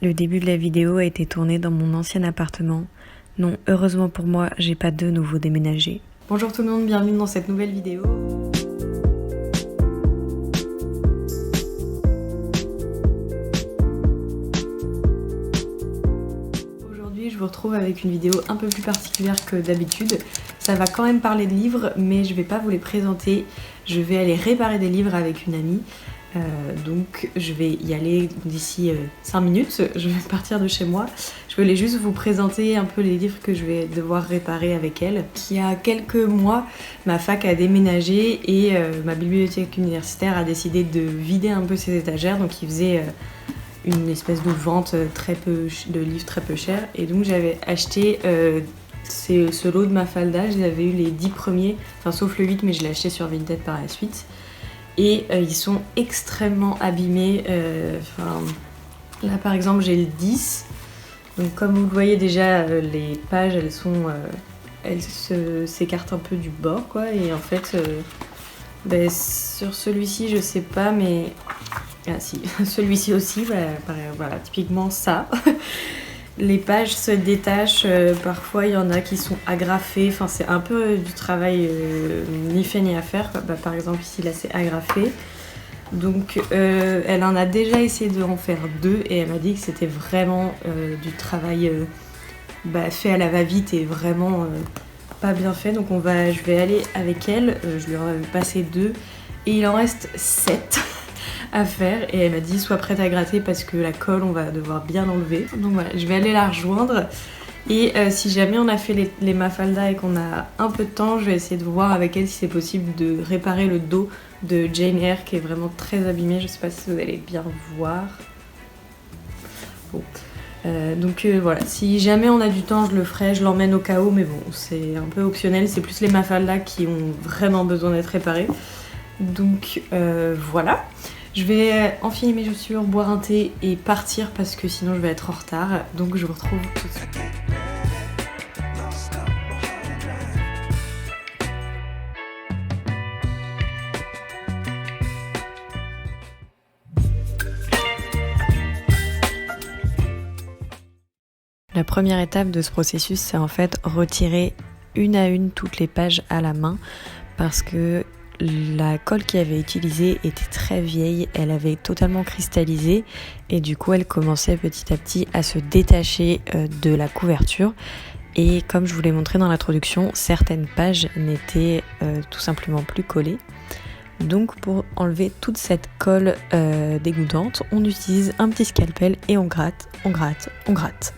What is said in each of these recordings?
Le début de la vidéo a été tourné dans mon ancien appartement. Non, heureusement pour moi, j'ai pas de nouveau déménagé. Bonjour tout le monde, bienvenue dans cette nouvelle vidéo. Aujourd'hui, je vous retrouve avec une vidéo un peu plus particulière que d'habitude. Ça va quand même parler de livres, mais je vais pas vous les présenter. Je vais aller réparer des livres avec une amie. Donc je vais y aller d'ici 5 minutes, je vais partir de chez moi. Je voulais juste vous présenter un peu les livres que je vais devoir réparer avec elle. Il y a quelques mois, ma fac a déménagé et ma bibliothèque universitaire a décidé de vider un peu ses étagères. Donc ils faisaient une espèce de vente de livres très peu chers. Et donc j'avais acheté ce lot de Mafalda, j'avais eu les 10 premiers, enfin sauf le 8 mais je l'ai acheté sur Vinted par la suite. Et ils sont extrêmement abîmés. Là par exemple j'ai le 10. Donc comme vous le voyez déjà, les pages elles s'écartent un peu du bord quoi. Et en fait sur celui-ci je sais pas mais... Ah si, celui-ci aussi, voilà, typiquement ça. Les pages se détachent, parfois il y en a qui sont agrafées, enfin c'est un peu du travail ni fait ni à faire. Par exemple ici là c'est agrafé. Donc elle en a déjà essayé de en faire 2 et elle m'a dit que c'était vraiment du travail fait à la va-vite et vraiment pas bien fait. Donc je vais aller avec elle, je lui en ai passé 2 et il en reste 7. À faire et elle m'a dit sois prête à gratter parce que la colle on va devoir bien l'enlever. Donc voilà, je vais aller la rejoindre et si jamais on a fait les Mafalda et qu'on a un peu de temps, je vais essayer de voir avec elle si c'est possible de réparer le dos de Jane Eyre qui est vraiment très abîmé. Je sais pas si vous allez bien voir. Bon. Voilà, si jamais on a du temps je le ferai, je l'emmène au cas où, mais bon c'est un peu optionnel, c'est plus les Mafalda qui ont vraiment besoin d'être réparés. Donc voilà. Je vais enfiler mes chaussures, boire un thé et partir parce que sinon je vais être en retard. Donc je vous retrouve tout de suite. La première étape de ce processus, c'est en fait retirer une à une toutes les pages à la main parce que la colle qu'il avait utilisée était très vieille, elle avait totalement cristallisé et du coup elle commençait petit à petit à se détacher de la couverture. Et comme je vous l'ai montré dans l'introduction, certaines pages n'étaient tout simplement plus collées. Donc pour enlever toute cette colle dégoûtante, on utilise un petit scalpel et on gratte, on gratte, on gratte.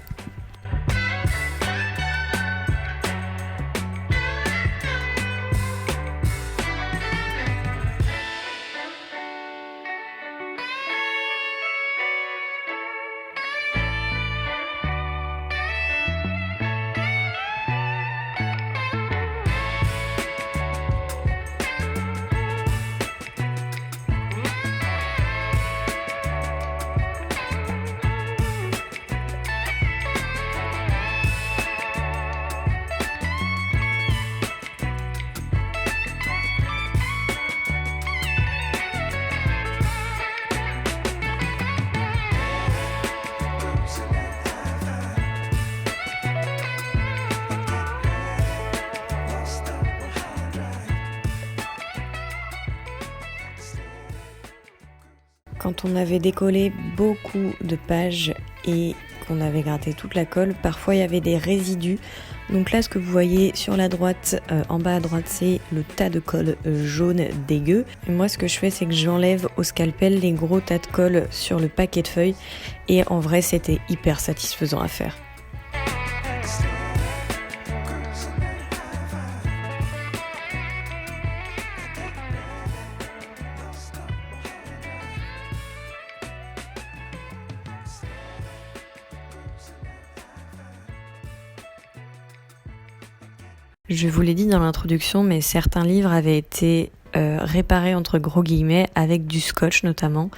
Quand on avait décollé beaucoup de pages et qu'on avait gratté toute la colle, parfois il y avait des résidus. Donc là, ce que vous voyez sur la droite, en bas à droite, c'est le tas de colle jaune dégueu. Et moi, ce que je fais, c'est que j'enlève au scalpel les gros tas de colle sur le paquet de feuilles. Et en vrai, c'était hyper satisfaisant à faire. Je vous l'ai dit dans l'introduction, mais certains livres avaient été réparés entre gros guillemets avec du scotch notamment.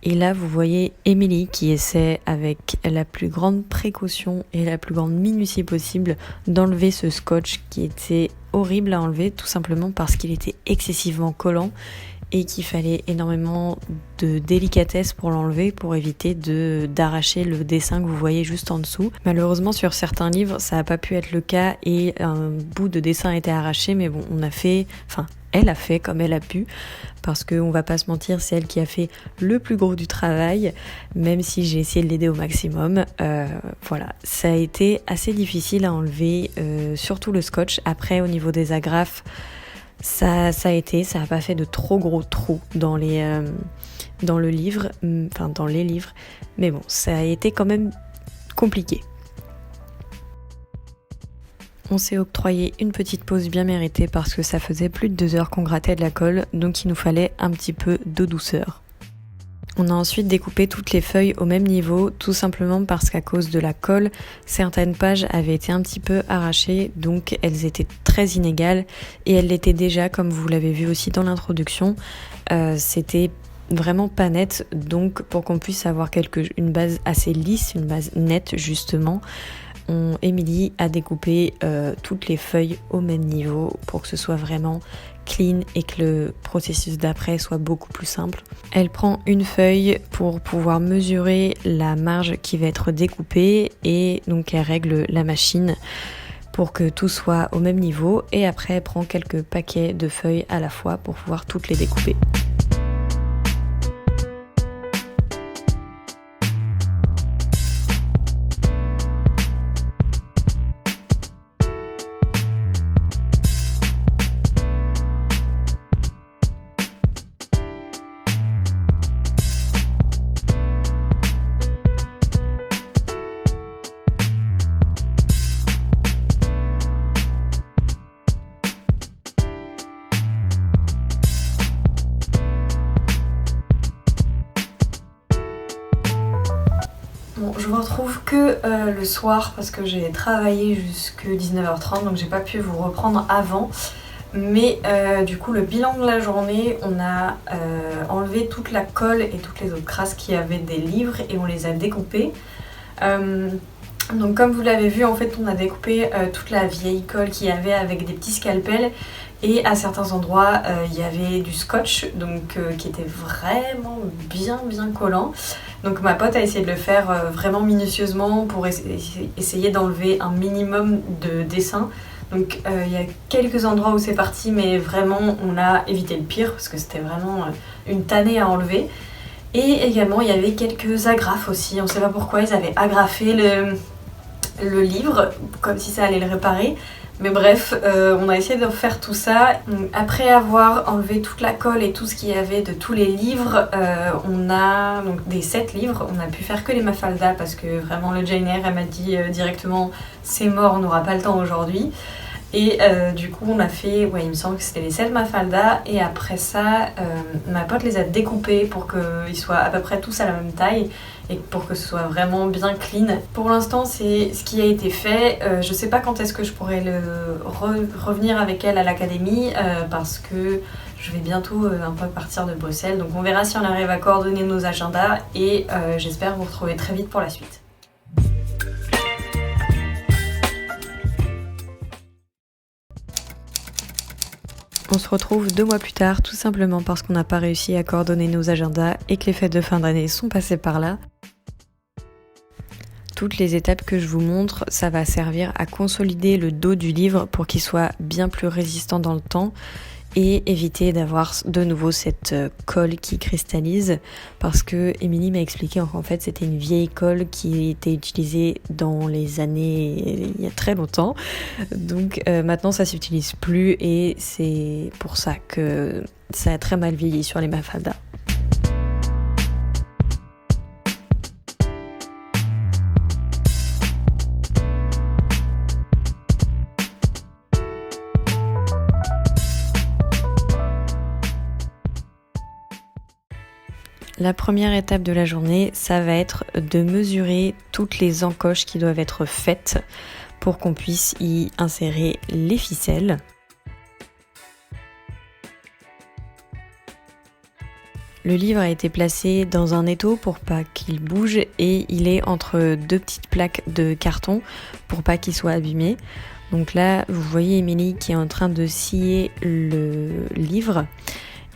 Et là, vous voyez Émilie qui essaie avec la plus grande précaution et la plus grande minutie possible d'enlever ce scotch qui était horrible à enlever, tout simplement parce qu'il était excessivement collant et qu'il fallait énormément de délicatesse pour l'enlever pour éviter d'arracher le dessin que vous voyez juste en dessous. Malheureusement sur certains livres ça n'a pas pu être le cas et un bout de dessin a été arraché, mais bon, elle a fait comme elle a pu, parce qu'on va pas se mentir, c'est elle qui a fait le plus gros du travail, même si j'ai essayé de l'aider au maximum. Voilà, ça a été assez difficile à enlever, surtout le scotch. Après au niveau des agrafes, ça a pas fait de trop gros trous dans les livres, mais bon, ça a été quand même compliqué. On s'est octroyé une petite pause bien méritée parce que ça faisait plus de 2 heures qu'on grattait de la colle, donc il nous fallait un petit peu de douceur. On a ensuite découpé toutes les feuilles au même niveau, tout simplement parce qu'à cause de la colle, certaines pages avaient été un petit peu arrachées, donc elles étaient très inégales, et elles l'étaient déjà, comme vous l'avez vu aussi dans l'introduction. C'était vraiment pas net, donc pour qu'on puisse avoir une base assez lisse, une base nette justement, Émilie a découpé toutes les feuilles au même niveau pour que ce soit vraiment clean et que le processus d'après soit beaucoup plus simple. Elle prend une feuille pour pouvoir mesurer la marge qui va être découpée et donc elle règle la machine pour que tout soit au même niveau, et après elle prend quelques paquets de feuilles à la fois pour pouvoir toutes les découper. Bon, je vous retrouve que le soir parce que j'ai travaillé jusque 19h30, donc j'ai pas pu vous reprendre avant. Mais du coup, le bilan de la journée, on a enlevé toute la colle et toutes les autres crasses qu'il y avait des livres et on les a découpées. Donc comme vous l'avez vu, en fait, on a découpé toute la vieille colle qu'il y avait avec des petits scalpels. Et à certains endroits, il y avait du scotch, donc qui était vraiment bien collant. Donc ma pote a essayé de le faire vraiment minutieusement pour essayer d'enlever un minimum de dessin. Donc il y a quelques endroits où c'est parti, mais vraiment on a évité le pire parce que c'était vraiment une tannée à enlever. Et également il y avait quelques agrafes aussi, on ne sait pas pourquoi ils avaient agrafé le livre comme si ça allait le réparer. Mais bref, on a essayé de faire tout ça. Après avoir enlevé toute la colle et tout ce qu'il y avait de tous les livres, on a donc des 7 livres. On a pu faire que les Mafalda parce que vraiment le Jane Eyre, elle m'a dit directement c'est mort, on n'aura pas le temps aujourd'hui. Et du coup on a fait, il me semble que c'était les 7 Mafalda, et après ça ma pote les a découpés pour qu'ils soient à peu près tous à la même taille et pour que ce soit vraiment bien clean. Pour l'instant c'est ce qui a été fait. Je sais pas quand est-ce que je pourrai revenir avec elle à l'académie parce que je vais bientôt un peu partir de Bruxelles, donc on verra si on arrive à coordonner nos agendas et j'espère vous retrouver très vite pour la suite. On se retrouve 2 mois plus tard, tout simplement parce qu'on n'a pas réussi à coordonner nos agendas et que les fêtes de fin d'année sont passées par là. Toutes les étapes que je vous montre, ça va servir à consolider le dos du livre pour qu'il soit bien plus résistant dans le temps et éviter d'avoir de nouveau cette colle qui cristallise, parce que Émilie m'a expliqué qu'en fait c'était une vieille colle qui était utilisée dans les années il y a très longtemps, donc maintenant ça s'utilise plus et c'est pour ça que ça a très mal vieilli sur les Mafalda. La première étape de la journée, ça va être de mesurer toutes les encoches qui doivent être faites pour qu'on puisse y insérer les ficelles. Le livre a été placé dans un étau pour pas qu'il bouge et il est entre 2 petites plaques de carton pour pas qu'il soit abîmé. Donc là, vous voyez Émilie qui est en train de scier le livre.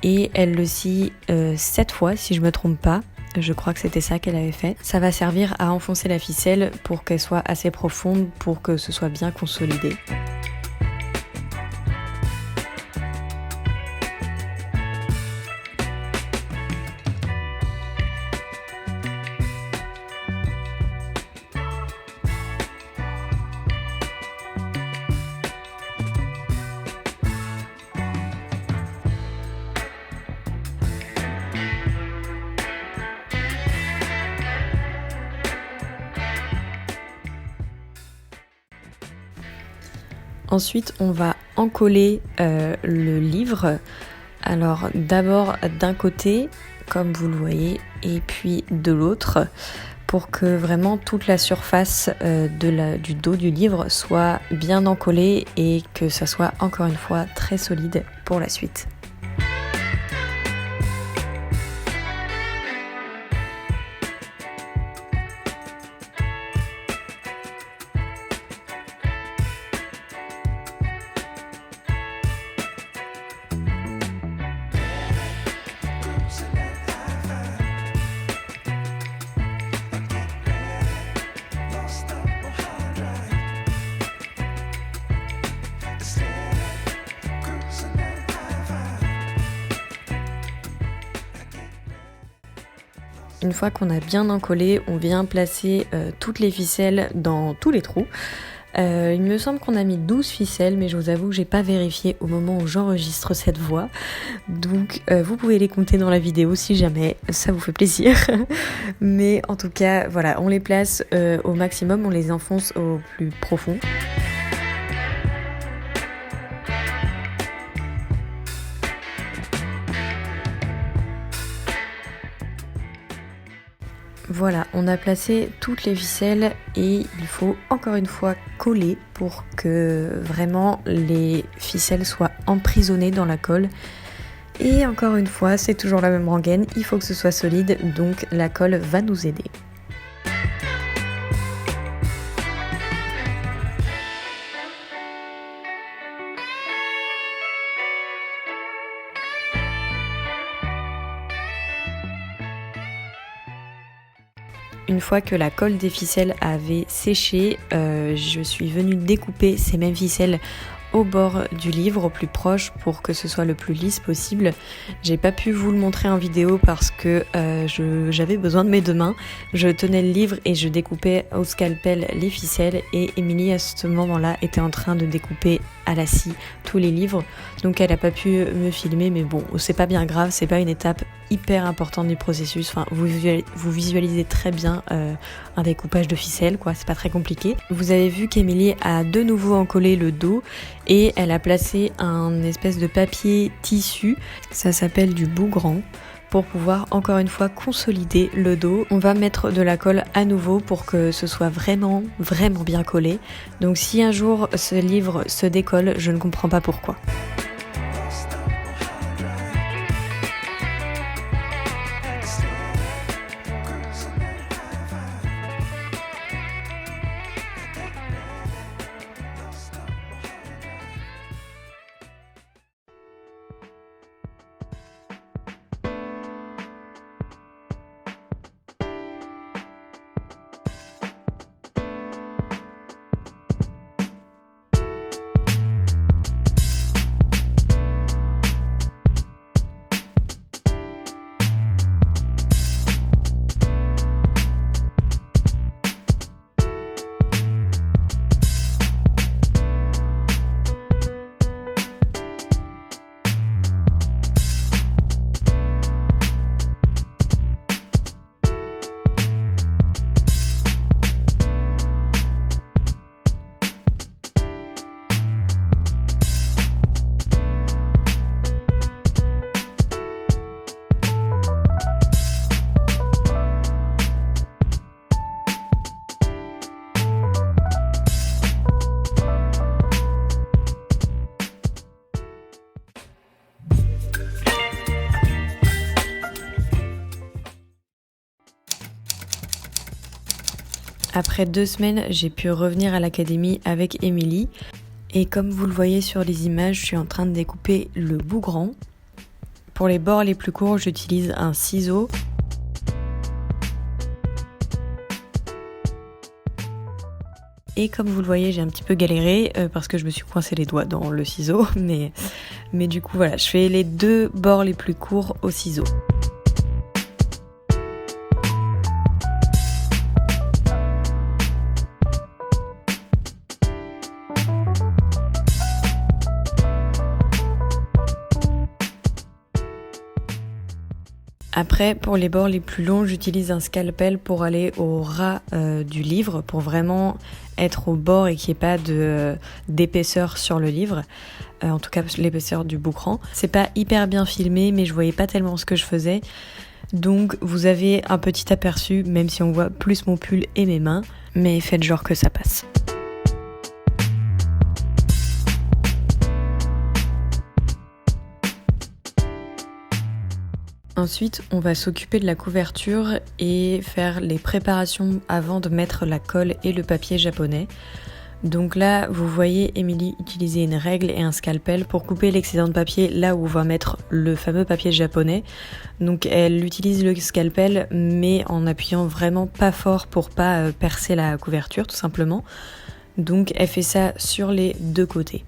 et elle le scie 7 fois si je me trompe pas. Je crois que c'était ça qu'elle avait fait. Ça va servir à enfoncer la ficelle pour qu'elle soit assez profonde pour que ce soit bien consolidé. Ensuite, on va encoller le livre. Alors d'abord d'un côté, comme vous le voyez, et puis de l'autre, pour que vraiment toute la surface du dos du livre soit bien encollée et que ça soit encore une fois très solide pour la suite. Une fois qu'on a bien encollé, on vient placer toutes les ficelles dans tous les trous. Il me semble qu'on a mis 12 ficelles, mais je vous avoue que j'ai pas vérifié au moment où j'enregistre cette voix. Donc vous pouvez les compter dans la vidéo si jamais ça vous fait plaisir. Mais en tout cas, voilà, on les place au maximum, on les enfonce au plus profond. Voilà, on a placé toutes les ficelles et il faut encore une fois coller pour que vraiment les ficelles soient emprisonnées dans la colle. Et encore une fois, c'est toujours la même rengaine, il faut que ce soit solide, donc la colle va nous aider. Une fois que la colle des ficelles avait séché, je suis venue découper ces mêmes ficelles au bord du livre, au plus proche, pour que ce soit le plus lisse possible. J'ai pas pu vous le montrer en vidéo parce que j'avais besoin de mes deux mains. Je tenais le livre et je découpais au scalpel les ficelles et Émilie à ce moment-là était en train de découper à la scie tous les livres. Donc elle a pas pu me filmer, mais bon, c'est pas bien grave, c'est pas une étape hyper importante du processus. Enfin, vous visualisez très bien un découpage de ficelles, quoi, c'est pas très compliqué. Vous avez vu qu'Émilie a de nouveau encollé le dos et elle a placé un espèce de papier tissu, ça s'appelle du bougrant, pour pouvoir encore une fois consolider le dos. On va mettre de la colle à nouveau pour que ce soit vraiment bien collé. Donc si un jour ce livre se décolle, je ne comprends pas pourquoi. Après 2 semaines, j'ai pu revenir à l'académie avec Émilie. Et comme vous le voyez sur les images, je suis en train de découper le bougrant Pour les bords les plus courts, j'utilise un ciseau. Et comme vous le voyez, j'ai un petit peu galéré parce que je me suis coincé les doigts dans le ciseau. Mais du coup, voilà, je fais les 2 bords les plus courts au ciseau. Après, pour les bords les plus longs, j'utilise un scalpel pour aller au ras du livre, pour vraiment être au bord et qu'il n'y ait pas d'épaisseur sur le livre. En tout cas, l'épaisseur du boucran. C'est pas hyper bien filmé, mais je voyais pas tellement ce que je faisais. Donc, vous avez un petit aperçu, même si on voit plus mon pull et mes mains. Mais faites genre que ça passe. Ensuite, on va s'occuper de la couverture et faire les préparations avant de mettre la colle et le papier japonais. Donc là, vous voyez Émilie utiliser une règle et un scalpel pour couper l'excédent de papier là où on va mettre le fameux papier japonais. Donc elle utilise le scalpel mais en appuyant vraiment pas fort pour pas percer la couverture tout simplement. Donc elle fait ça sur les 2 côtés.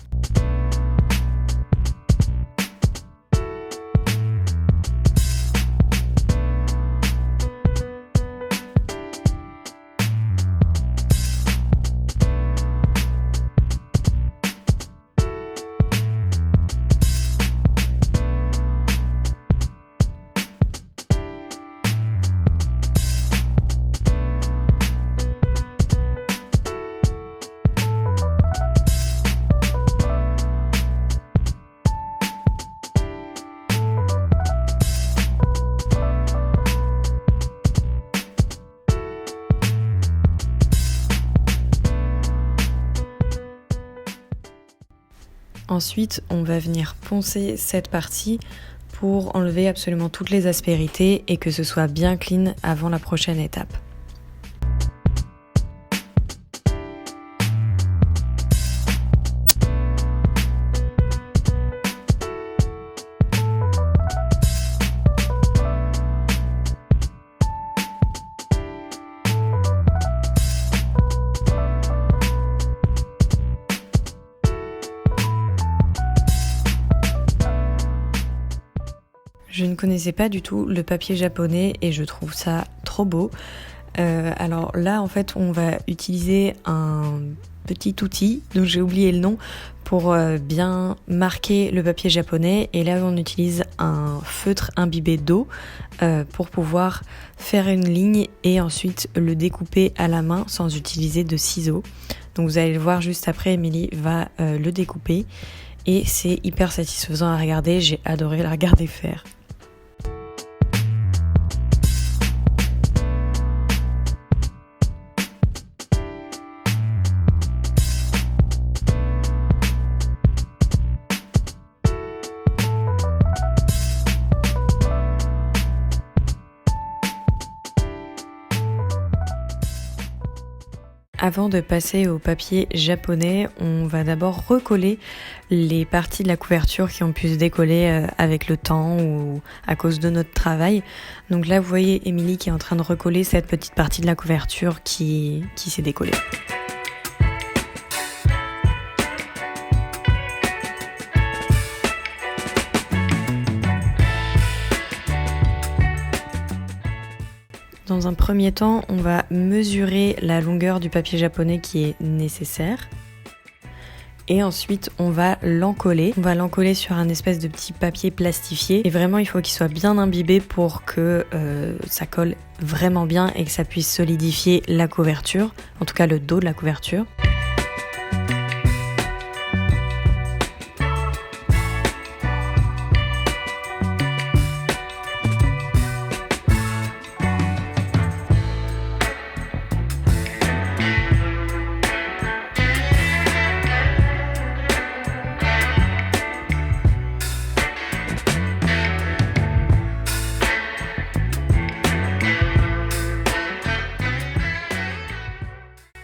Ensuite, on va venir poncer cette partie pour enlever absolument toutes les aspérités et que ce soit bien clean avant la prochaine étape. Je ne connaissais pas du tout le papier japonais et je trouve ça trop beau. Alors là, en fait, on va utiliser un petit outil dont j'ai oublié le nom pour bien marquer le papier japonais. Et là, on utilise un feutre imbibé d'eau pour pouvoir faire une ligne et ensuite le découper à la main sans utiliser de ciseaux. Donc vous allez le voir juste après, Émilie va le découper et c'est hyper satisfaisant à regarder. J'ai adoré la regarder faire. Avant de passer au papier japonais, on va d'abord recoller les parties de la couverture qui ont pu se décoller avec le temps ou à cause de notre travail. Donc là, vous voyez Émilie qui est en train de recoller cette petite partie de la couverture qui s'est décollée. Dans un premier temps, on va mesurer la longueur du papier japonais qui est nécessaire. Et ensuite, on va l'encoller. On va l'encoller sur un espèce de petit papier plastifié. Et vraiment, il faut qu'il soit bien imbibé pour que ça colle vraiment bien et que ça puisse solidifier la couverture, en tout cas le dos de la couverture.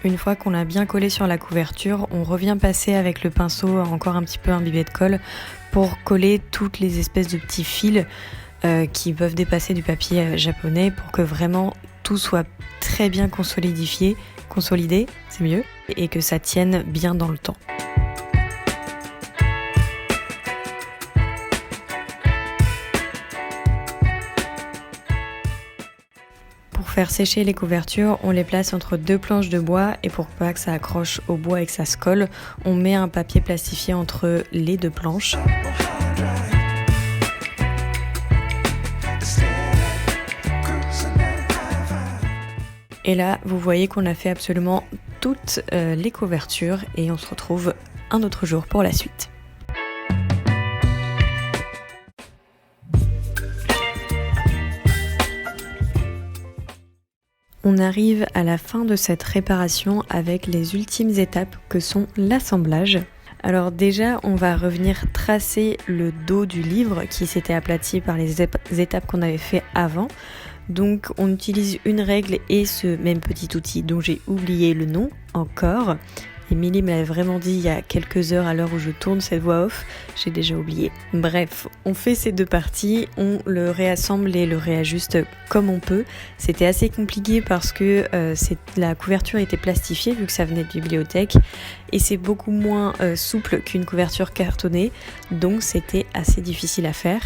Une fois qu'on l'a bien collé sur la couverture, on revient passer avec le pinceau encore un petit peu imbibé de colle pour coller toutes les espèces de petits fils qui peuvent dépasser du papier japonais pour que vraiment tout soit très bien consolidé, c'est mieux, et que ça tienne bien dans le temps. Pour faire sécher les couvertures, on les place entre 2 planches de bois et pour pas que ça accroche au bois et que ça se colle, on met un papier plastifié entre les 2 planches. Et là, vous voyez qu'on a fait absolument toutes les couvertures et on se retrouve un autre jour pour la suite. On arrive à la fin de cette réparation avec les ultimes étapes que sont l'assemblage. Alors déjà, on va revenir tracer le dos du livre qui s'était aplati par les étapes qu'on avait fait avant. Donc on utilise une règle et ce même petit outil dont j'ai oublié le nom encore. Émilie m'avait vraiment dit il y a quelques heures à l'heure où je tourne cette voix off, j'ai déjà oublié. Bref, on fait ces 2 parties, on le réassemble et le réajuste comme on peut. C'était assez compliqué parce que la couverture était plastifiée vu que ça venait de bibliothèque et c'est beaucoup moins souple qu'une couverture cartonnée, donc c'était assez difficile à faire.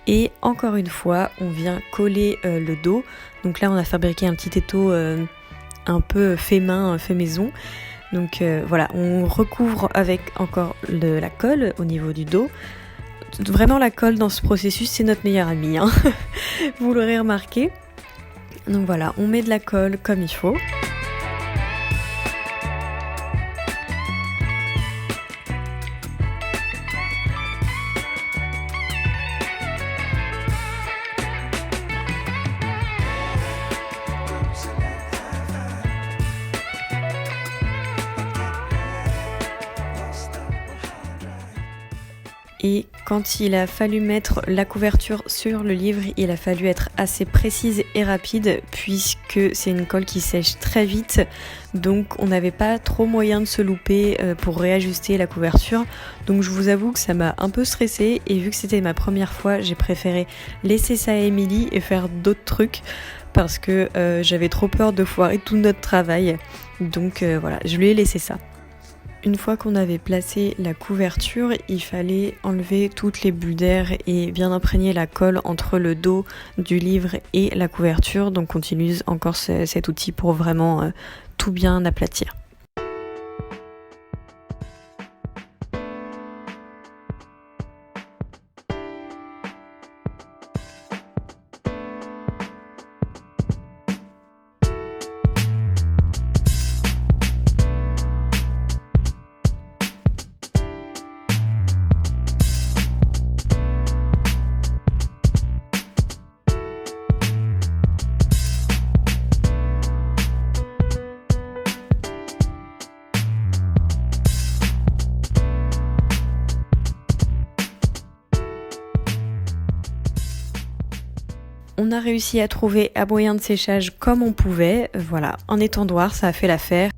Et encore une fois, on vient coller le dos. Donc là, on a fabriqué un petit étau un peu fait main, fait maison. Donc voilà, on recouvre avec encore de la colle au niveau du dos. Vraiment la colle dans ce processus, c'est notre meilleure amie, hein. Vous l'aurez remarqué. Donc voilà, on met de la colle comme il faut. Et quand il a fallu mettre la couverture sur le livre, il a fallu être assez précise et rapide puisque c'est une colle qui sèche très vite. Donc on n'avait pas trop moyen de se louper pour réajuster la couverture. Donc je vous avoue que ça m'a un peu stressée et vu que c'était ma première fois, j'ai préféré laisser ça à Émilie et faire d'autres trucs parce que j'avais trop peur de foirer tout notre travail. Donc voilà, je lui ai laissé ça. Une fois qu'on avait placé la couverture, il fallait enlever toutes les bulles d'air et bien imprégner la colle entre le dos du livre et la couverture. Donc on utilise encore cet outil pour vraiment tout bien aplatir. On a réussi à trouver un moyen de séchage comme on pouvait. Voilà, un étendoir, ça a fait l'affaire.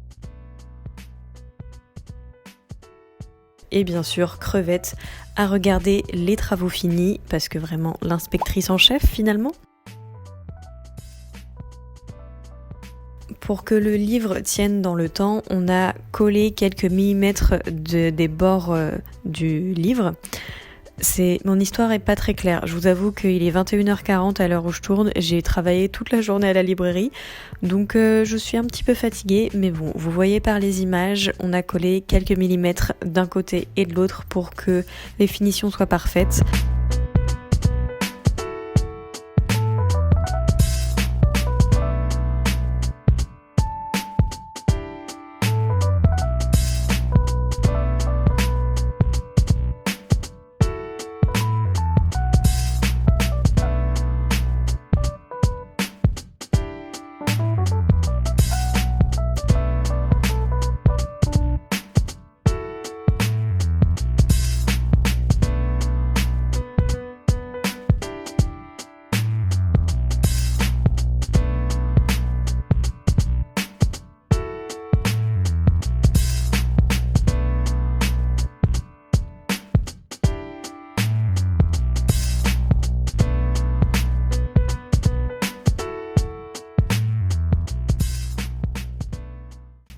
Et bien sûr, crevette à regarder les travaux finis, parce que vraiment l'inspectrice en chef finalement. Pour que le livre tienne dans le temps, on a collé quelques millimètres des bords du livre. Mon histoire est pas très claire. Je vous avoue qu'il est 21h40 à l'heure où je tourne. J'ai travaillé toute la journée à la librairie, donc je suis un petit peu fatiguée. Mais bon, vous voyez par les images, on a collé quelques millimètres d'un côté et de l'autre pour que les finitions soient parfaites.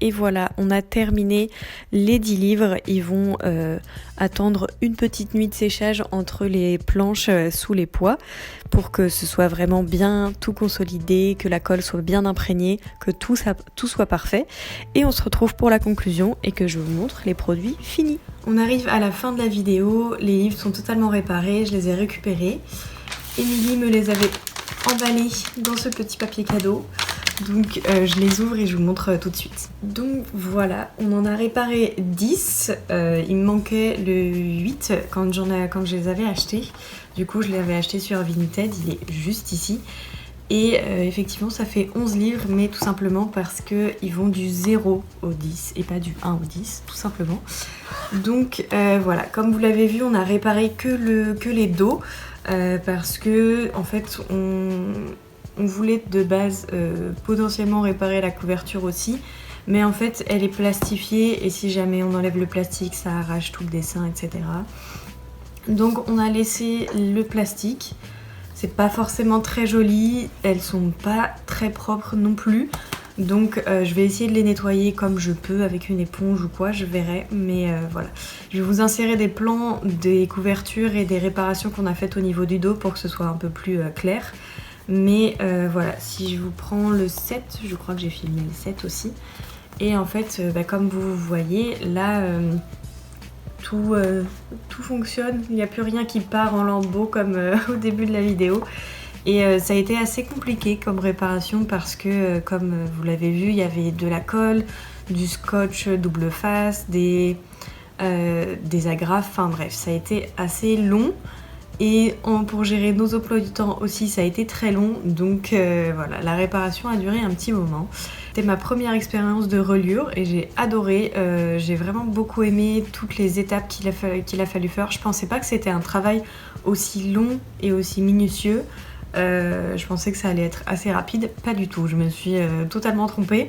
Et voilà, on a terminé les 10 livres. Ils vont attendre une petite nuit de séchage entre les planches sous les poids pour que ce soit vraiment bien tout consolidé, que la colle soit bien imprégnée, que tout soit parfait. Et on se retrouve pour la conclusion et que je vous montre les produits finis. On arrive à la fin de la vidéo, les livres sont totalement réparés, je les ai récupérés. Émilie me les avait emballés dans ce petit papier cadeau. Donc je les ouvre et je vous montre tout de suite. Donc voilà, on en a réparé 10. Il me manquait le 8 quand je les avais achetés. Du coup je l'avais acheté sur Vinted, il est juste ici. Et effectivement ça fait 11 livres, mais tout simplement parce qu'ils vont du 0 au 10 et pas du 1 au 10, tout simplement. Donc voilà, comme vous l'avez vu, on a réparé que les dos parce que en fait on voulait de base potentiellement réparer la couverture aussi, mais en fait elle est plastifiée et si jamais on enlève le plastique ça arrache tout le dessin, etc. Donc on a laissé le plastique. C'est pas forcément très joli, elles sont pas très propres non plus. Donc je vais essayer de les nettoyer comme je peux avec une éponge ou quoi, je verrai. Mais voilà, je vais vous insérer des plans des couvertures et des réparations qu'on a faites au niveau du dos pour que ce soit un peu plus clair. Mais voilà, si je vous prends le 7, je crois que j'ai filmé le 7 aussi. Et en fait, comme vous voyez, là, tout fonctionne. Il n'y a plus rien qui part en lambeaux comme au début de la vidéo. Et ça a été assez compliqué comme réparation parce que, comme vous l'avez vu, il y avait de la colle, du scotch double face, des agrafes, enfin bref, ça a été assez long. Et pour gérer nos emplois du temps aussi, ça a été très long. Donc voilà, la réparation a duré un petit moment. C'était ma première expérience de reliure et j'ai adoré. J'ai vraiment beaucoup aimé toutes les étapes qu'il a fallu faire. Je pensais pas que c'était un travail aussi long et aussi minutieux. Je pensais que ça allait être assez rapide. Pas du tout, je me suis totalement trompée.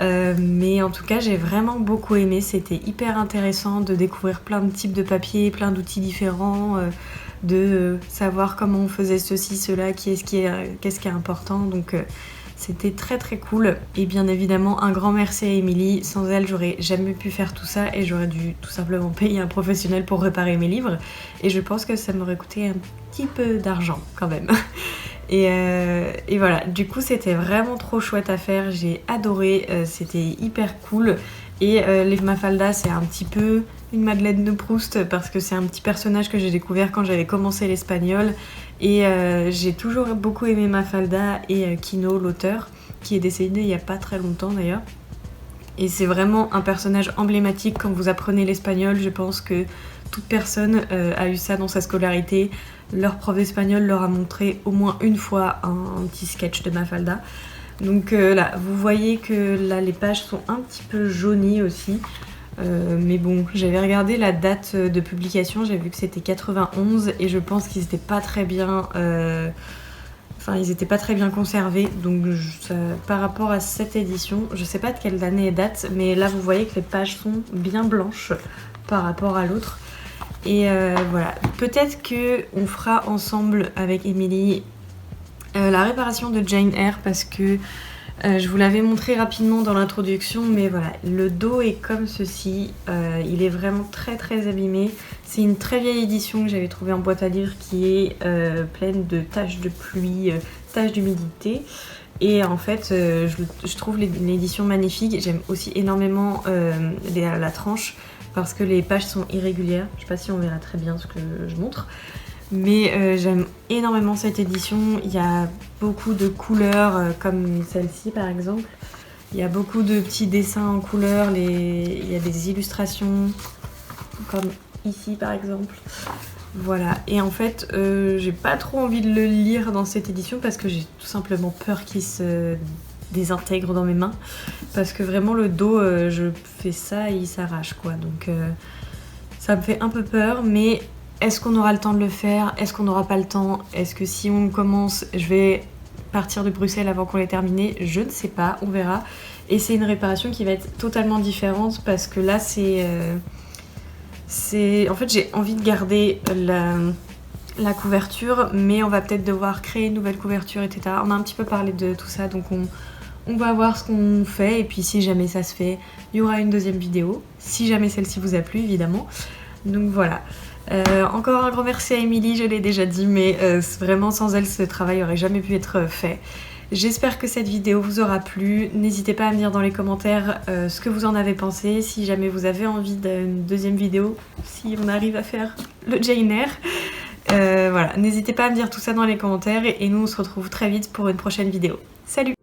Mais en tout cas, j'ai vraiment beaucoup aimé. C'était hyper intéressant de découvrir plein de types de papier, plein d'outils différents. De savoir comment on faisait ceci, cela, qu'est-ce qui est important. Donc c'était très très cool. Et bien évidemment un grand merci à Émilie. Sans elle j'aurais jamais pu faire tout ça et j'aurais dû tout simplement payer un professionnel pour réparer mes livres. Et je pense que ça m'aurait coûté un petit peu d'argent quand même. Et voilà, du coup c'était vraiment trop chouette à faire, j'ai adoré, c'était hyper cool. Et les Mafalda c'est un petit peu une Madeleine de Proust parce que c'est un petit personnage que j'ai découvert quand j'avais commencé l'espagnol. Et j'ai toujours beaucoup aimé Mafalda et Kino, l'auteur, qui est décédé il n'y a pas très longtemps d'ailleurs. Et c'est vraiment un personnage emblématique quand vous apprenez l'espagnol. Je pense que toute personne a eu ça dans sa scolarité. Leur prof d'espagnol leur a montré au moins une fois un petit sketch de Mafalda. Donc là, vous voyez que là les pages sont un petit peu jaunies aussi. Mais bon, j'avais regardé la date de publication, j'ai vu que c'était 91 et je pense qu'ils étaient pas très bien... ils étaient pas très bien conservés, donc par rapport à cette édition, je sais pas de quelle année elle date, mais là vous voyez que les pages sont bien blanches par rapport à l'autre. Et voilà, peut-être qu'on fera ensemble avec Émilie la réparation de Jane Eyre parce que je vous l'avais montré rapidement dans l'introduction, mais voilà, le dos est comme ceci, il est vraiment très très abîmé. C'est une très vieille édition que j'avais trouvée en boîte à livres qui est pleine de taches de pluie, taches d'humidité. Et en fait, je trouve l'édition magnifique. J'aime aussi énormément la tranche parce que les pages sont irrégulières. Je sais pas si on verra très bien ce que je montre. Mais j'aime énormément cette édition. Il y a beaucoup de couleurs comme celle-ci par exemple. Il y a beaucoup de petits dessins en couleurs. Il y a des illustrations comme ici par exemple. Voilà, et en fait j'ai pas trop envie de le lire dans cette édition parce que j'ai tout simplement peur qu'il se désintègre dans mes mains. Parce que vraiment le dos, je fais ça et il s'arrache quoi. Donc ça me fait un peu peur, mais est-ce qu'on aura le temps de le faire? Est-ce qu'on n'aura pas le temps? Est-ce que si on commence, je vais partir de Bruxelles avant qu'on l'ait terminé? Je ne sais pas, on verra. Et c'est une réparation qui va être totalement différente parce que là en fait j'ai envie de garder la couverture, mais on va peut-être devoir créer une nouvelle couverture, etc. On a un petit peu parlé de tout ça, donc on on va voir ce qu'on fait et puis si jamais ça se fait, il y aura une deuxième vidéo. Si jamais celle-ci vous a plu évidemment. Donc voilà. Encore un grand merci à Émilie, je l'ai déjà dit, mais vraiment sans elle ce travail aurait jamais pu être fait. J'espère que cette vidéo vous aura plu. N'hésitez pas à me dire dans les commentaires ce que vous en avez pensé, si jamais vous avez envie d'une deuxième vidéo, si on arrive à faire le Jane Eyre. Voilà, n'hésitez pas à me dire tout ça dans les commentaires et nous on se retrouve très vite pour une prochaine vidéo. Salut!